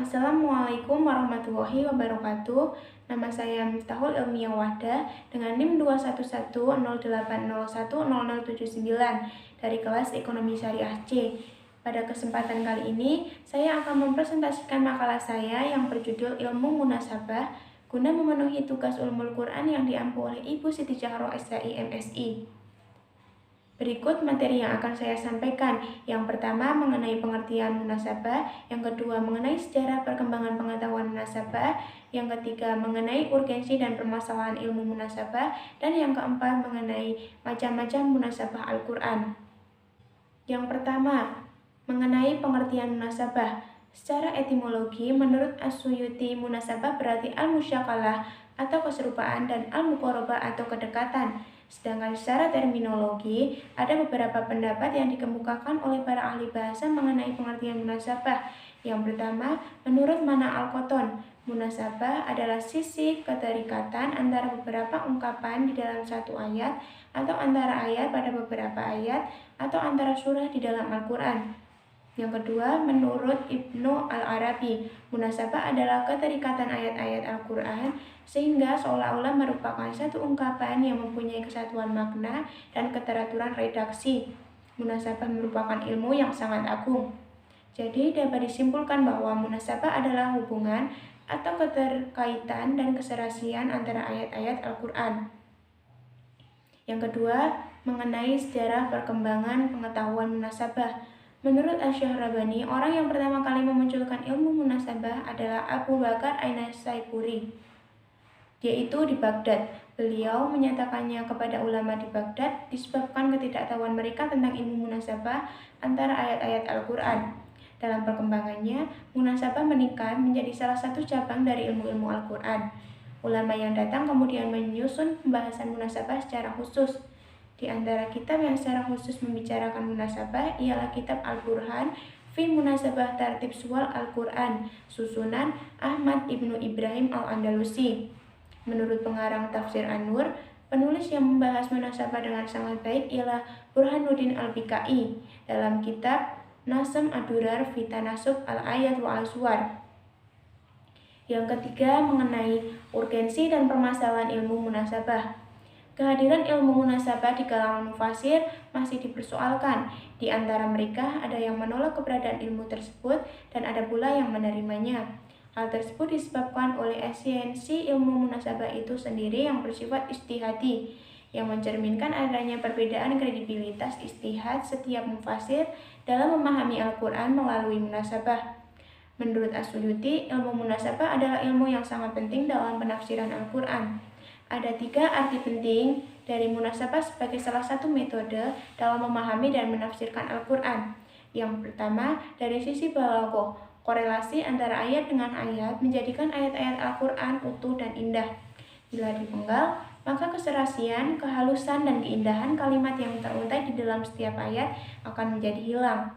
Assalamualaikum warahmatullahi wabarakatuh. Nama saya Miftahul Ilmiah Wahda dengan NIM 21108010079 dari kelas Ekonomi Syariah C. Pada kesempatan kali ini, saya akan mempresentasikan makalah saya yang berjudul Ilmu Munasabah guna memenuhi tugas Ulumul Quran yang diampu oleh Ibu Siti Zahra SHI MSI. Berikut materi yang akan saya sampaikan. Yang pertama mengenai pengertian munasabah, yang kedua mengenai sejarah perkembangan pengetahuan munasabah, yang ketiga mengenai urgensi dan permasalahan ilmu munasabah, dan yang keempat mengenai macam-macam munasabah Al-Quran. Yang pertama, mengenai pengertian munasabah. Secara etimologi, menurut As-Suyuti, munasabah berarti al-musyakalah atau keserupaan dan al-muqarabah atau kedekatan. Sedangkan secara terminologi, ada beberapa pendapat yang dikemukakan oleh para ahli bahasa mengenai pengertian munasabah. Yang pertama, menurut Mana Al-Qotton, munasabah adalah sisi keterikatan antara beberapa ungkapan di dalam satu ayat, atau antara ayat pada beberapa ayat, atau antara surah di dalam Al-Quran. Yang kedua, menurut Ibnu Al-Arabi, munasabah adalah keterikatan ayat-ayat Al-Quran sehingga seolah-olah merupakan satu ungkapan yang mempunyai kesatuan makna dan keteraturan redaksi. Munasabah merupakan ilmu yang sangat agung. Jadi dapat disimpulkan bahwa munasabah adalah hubungan atau keterkaitan dan keserasian antara ayat-ayat Al-Quran. Yang kedua, mengenai sejarah perkembangan pengetahuan munasabah. Menurut Asy-Syahrabani, orang yang pertama kali memunculkan ilmu munasabah adalah Abu Bakar Ain-Nasaiburi, yaitu di Baghdad. Beliau menyatakannya kepada ulama di Baghdad disebabkan ketidaktahuan mereka tentang ilmu munasabah antara ayat-ayat Al-Quran. Dalam perkembangannya, munasabah meningkat menjadi salah satu cabang dari ilmu-ilmu Al-Quran. Ulama yang datang kemudian menyusun pembahasan munasabah secara khusus. Di antara kitab yang secara khusus membicarakan munasabah ialah kitab Al-Burhan fi Munasabah Tartib Suwal Al-Quran, susunan Ahmad Ibnu Ibrahim Al-Andalusi. Menurut pengarang Tafsir An-Nur, penulis yang membahas munasabah dengan sangat baik ialah Burhanuddin Al-Bikai dalam kitab Nasm Ad-Durar fi Tanasub Al-Ayat wa Al-Suwar. Yang ketiga, mengenai urgensi dan permasalahan ilmu munasabah. Kehadiran ilmu munasabah di kalangan mufasir masih dipersoalkan. Di antara mereka ada yang menolak keberadaan ilmu tersebut dan ada pula yang menerimanya. Hal tersebut disebabkan oleh esensi ilmu munasabah itu sendiri yang bersifat ijtihadi, yang mencerminkan adanya perbedaan kredibilitas ijtihad setiap mufasir dalam memahami Al-Quran melalui munasabah. Menurut As-Suyuti, ilmu munasabah adalah ilmu yang sangat penting dalam penafsiran Al-Quran. Ada 3 arti penting dari munasabah sebagai salah satu metode dalam memahami dan menafsirkan Al-Quran. Yang pertama, dari sisi balaghah, korelasi antara ayat dengan ayat menjadikan ayat-ayat Al-Quran utuh dan indah. Bila dipenggal, maka keserasian, kehalusan, dan keindahan kalimat yang teruntai di dalam setiap ayat akan menjadi hilang.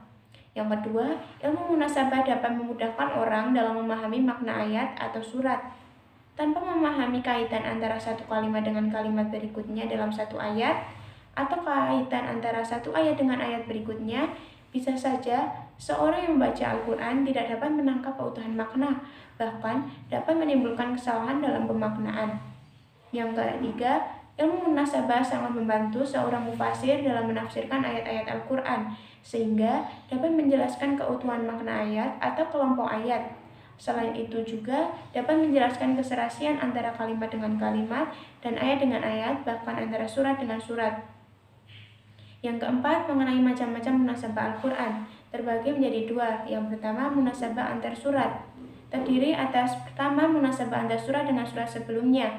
Yang kedua, ilmu munasabah dapat memudahkan orang dalam memahami makna ayat atau surat. Tanpa memahami kaitan antara satu kalimat dengan kalimat berikutnya dalam satu ayat, atau kaitan antara satu ayat dengan ayat berikutnya, bisa saja seorang yang membaca Al-Quran tidak dapat menangkap keutuhan makna, bahkan dapat menimbulkan kesalahan dalam pemaknaan. Yang ketiga, ilmu munasabah sangat membantu seorang mufasir dalam menafsirkan ayat-ayat Al-Quran, sehingga dapat menjelaskan keutuhan makna ayat atau kelompok ayat. Selain itu juga dapat menjelaskan keserasian antara kalimat dengan kalimat dan ayat dengan ayat, bahkan antara surat dengan surat. Yang keempat, mengenai macam-macam munasabah Al-Quran, terbagi menjadi 2. Yang pertama, munasabah antar surat, terdiri atas pertama munasabah antar surat dengan surat sebelumnya.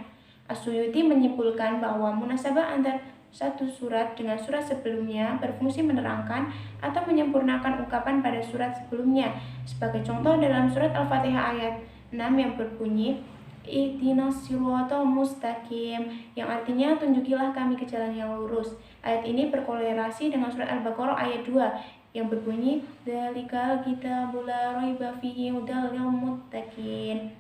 As-Suyuti menyimpulkan bahwa munasabah antar satu surat dengan surat sebelumnya berfungsi menerangkan atau menyempurnakan ungkapan pada surat sebelumnya. Sebagai contoh dalam surat Al-Fatihah ayat 6 yang berbunyi Ihdinas siratal mustaqim, yang artinya tunjukilah kami ke jalan yang lurus. Ayat ini berkorelasi dengan surat Al-Baqarah ayat 2 yang berbunyi Dzalikal kitabul la raiba fihi hudal lil muttaqin,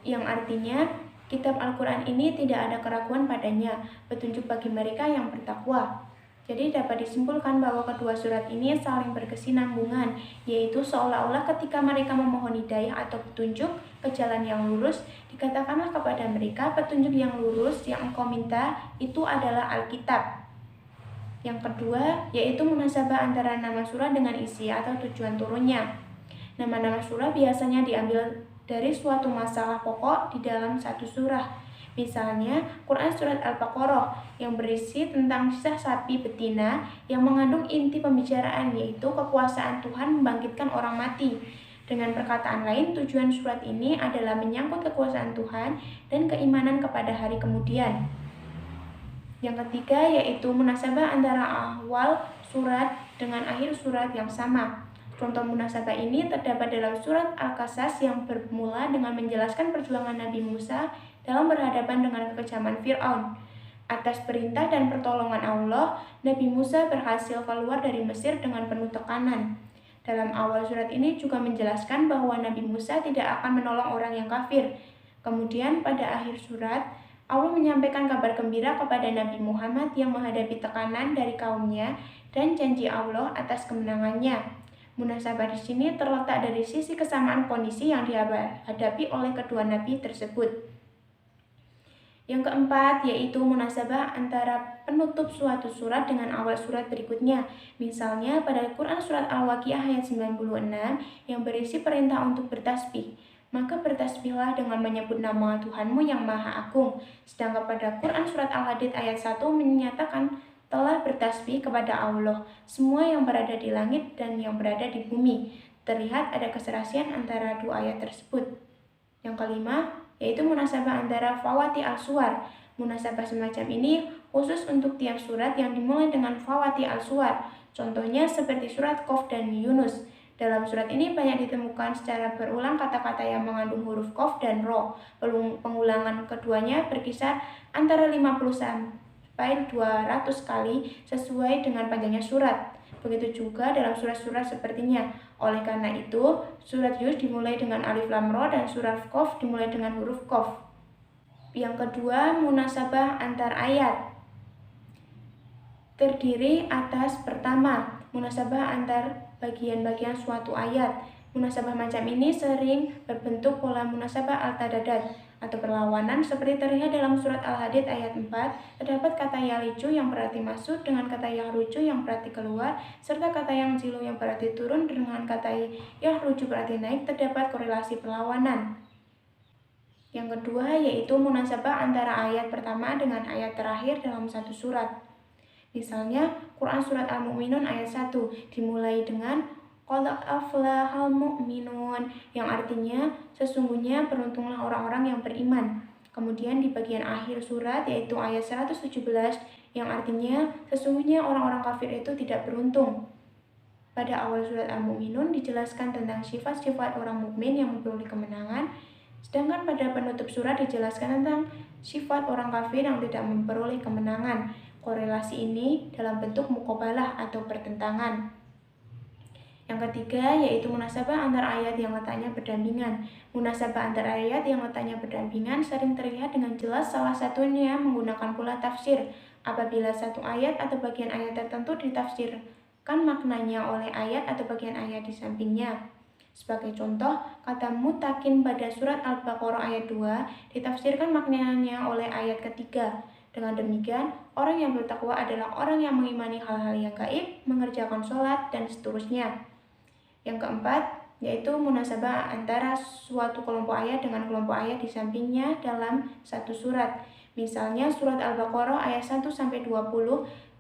yang artinya kitab Al-Quran ini tidak ada keraguan padanya, petunjuk bagi mereka yang bertakwa. Jadi dapat disimpulkan bahwa kedua surat ini saling berkesinambungan, yaitu seolah-olah ketika mereka memohon hidayah atau petunjuk ke jalan yang lurus, dikatakanlah kepada mereka petunjuk yang lurus yang engkau minta itu adalah Alkitab. Yang kedua, yaitu munasabah antara nama surah dengan isi atau tujuan turunnya. Nama-nama surah biasanya diambil dari suatu masalah pokok di dalam satu surah. Misalnya, Quran Surat Al-Baqarah yang berisi tentang kisah sapi betina yang mengandung inti pembicaraan, yaitu kekuasaan Tuhan membangkitkan orang mati. Dengan perkataan lain, tujuan surat ini adalah menyangkut kekuasaan Tuhan dan keimanan kepada hari kemudian. Yang ketiga, yaitu munasabah antara awal surat dengan akhir surat yang sama. Contoh munasabah ini terdapat dalam surat Al-Qasas yang bermula dengan menjelaskan perjuangan Nabi Musa dalam berhadapan dengan kekejaman Fir'aun. Atas perintah dan pertolongan Allah, Nabi Musa berhasil keluar dari Mesir dengan penuh tekanan. Dalam awal surat ini juga menjelaskan bahwa Nabi Musa tidak akan menolong orang yang kafir. Kemudian pada akhir surat, Allah menyampaikan kabar gembira kepada Nabi Muhammad yang menghadapi tekanan dari kaumnya dan janji Allah atas kemenangannya. Munasabah di sini terletak dari sisi kesamaan kondisi yang dihadapi oleh kedua nabi tersebut. Yang keempat, yaitu munasabah antara penutup suatu surat dengan awal surat berikutnya. Misalnya pada Quran Surat Al-Waqiah ayat 96 yang berisi perintah untuk bertasbih. Maka bertasbihlah dengan menyebut nama Tuhanmu yang Maha Agung. Sedangkan pada Quran Surat Al-Hadid ayat 1 menyatakan telah bertasbih kepada Allah, semua yang berada di langit dan yang berada di bumi. Terlihat ada keserasian antara dua ayat tersebut. Yang kelima, yaitu munasabah antara Fawati al-Suwar. Munasabah semacam ini khusus untuk tiap surat yang dimulai dengan Fawati al-Suwar. Contohnya seperti surat Qaf dan Yunus. Dalam surat ini banyak ditemukan secara berulang kata-kata yang mengandung huruf Qaf dan Ro. Pengulangan keduanya berkisar antara 50 sampai 200 kali sesuai dengan panjangnya surat. Begitu juga dalam surat-surat sepertinya. Oleh karena itu, surat Yus dimulai dengan alif lam ro dan surat Qaf dimulai dengan huruf Qaf. Yang kedua, munasabah antar ayat. Terdiri atas pertama, munasabah antar bagian-bagian suatu ayat. Munasabah macam ini sering berbentuk pola munasabah al-tadadat atau perlawanan seperti terlihat dalam surat Al-Hadid ayat 4. Terdapat kata yalicu yang berarti masuk dengan kata yahruju yang berarti keluar, serta kata yang zilu yang berarti turun dengan kata yahruju berarti naik. Terdapat korelasi perlawanan. Yang kedua, yaitu munasabah antara ayat pertama dengan ayat terakhir dalam satu surat. Misalnya, Quran Surat Al-Mu'minun ayat 1 dimulai dengan Qad aflahal mu'minun, yang artinya sesungguhnya beruntunglah orang-orang yang beriman. Kemudian di bagian akhir surat yaitu ayat 117 yang artinya sesungguhnya orang-orang kafir itu tidak beruntung. Pada awal surat Al-Mu'minun dijelaskan tentang sifat-sifat orang mukmin yang memperoleh kemenangan, sedangkan pada penutup surat dijelaskan tentang sifat orang kafir yang tidak memperoleh kemenangan. Korelasi ini dalam bentuk muqabalah atau pertentangan. Yang ketiga, yaitu munasabah antar ayat yang letaknya berdampingan. Munasabah antar ayat yang letaknya berdampingan sering terlihat dengan jelas, salah satunya menggunakan pula tafsir. Apabila satu ayat atau bagian ayat tertentu ditafsirkan maknanya oleh ayat atau bagian ayat di sampingnya. Sebagai contoh, kata mutakin pada surat Al-Baqarah ayat 2 ditafsirkan maknanya oleh ayat ketiga. Dengan demikian, orang yang bertakwa adalah orang yang mengimani hal-hal yang gaib, mengerjakan sholat, dan seterusnya. Yang keempat, yaitu munasabah antara suatu kelompok ayat dengan kelompok ayat di sampingnya dalam satu surat. Misalnya surat Al-Baqarah ayat 1-20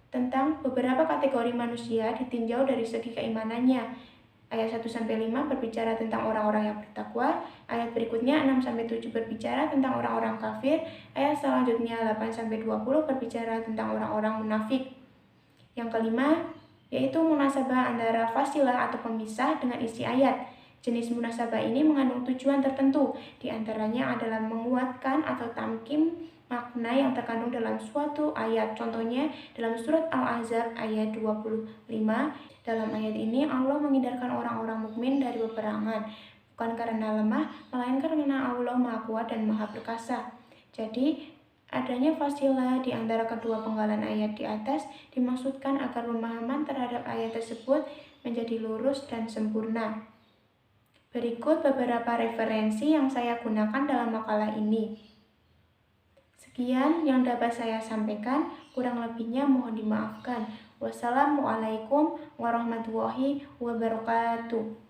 tentang beberapa kategori manusia ditinjau dari segi keimanannya. Ayat 1-5 berbicara tentang orang-orang yang bertakwa. Ayat berikutnya 6-7 berbicara tentang orang-orang kafir. Ayat selanjutnya 8-20 berbicara tentang orang-orang munafik. Yang kelima, yaitu munasabah antara fasilah atau pemisah dengan isi ayat. Jenis munasabah ini mengandung tujuan tertentu, di antaranya adalah menguatkan atau tamkim makna yang terkandung dalam suatu ayat. Contohnya dalam surat Al-Ahzab ayat 25. Dalam ayat ini Allah menghindarkan orang-orang mukmin dari peperangan, bukan karena lemah, melainkan karena Allah Maha Kuat dan Maha Perkasa. Jadi Adanya fasilah di antara kedua penggalan ayat di atas dimaksudkan agar pemahaman terhadap ayat tersebut menjadi lurus dan sempurna. Berikut beberapa referensi yang saya gunakan dalam makalah ini. Sekian yang dapat saya sampaikan, kurang lebihnya mohon dimaafkan. Wassalamualaikum warahmatullahi wabarakatuh.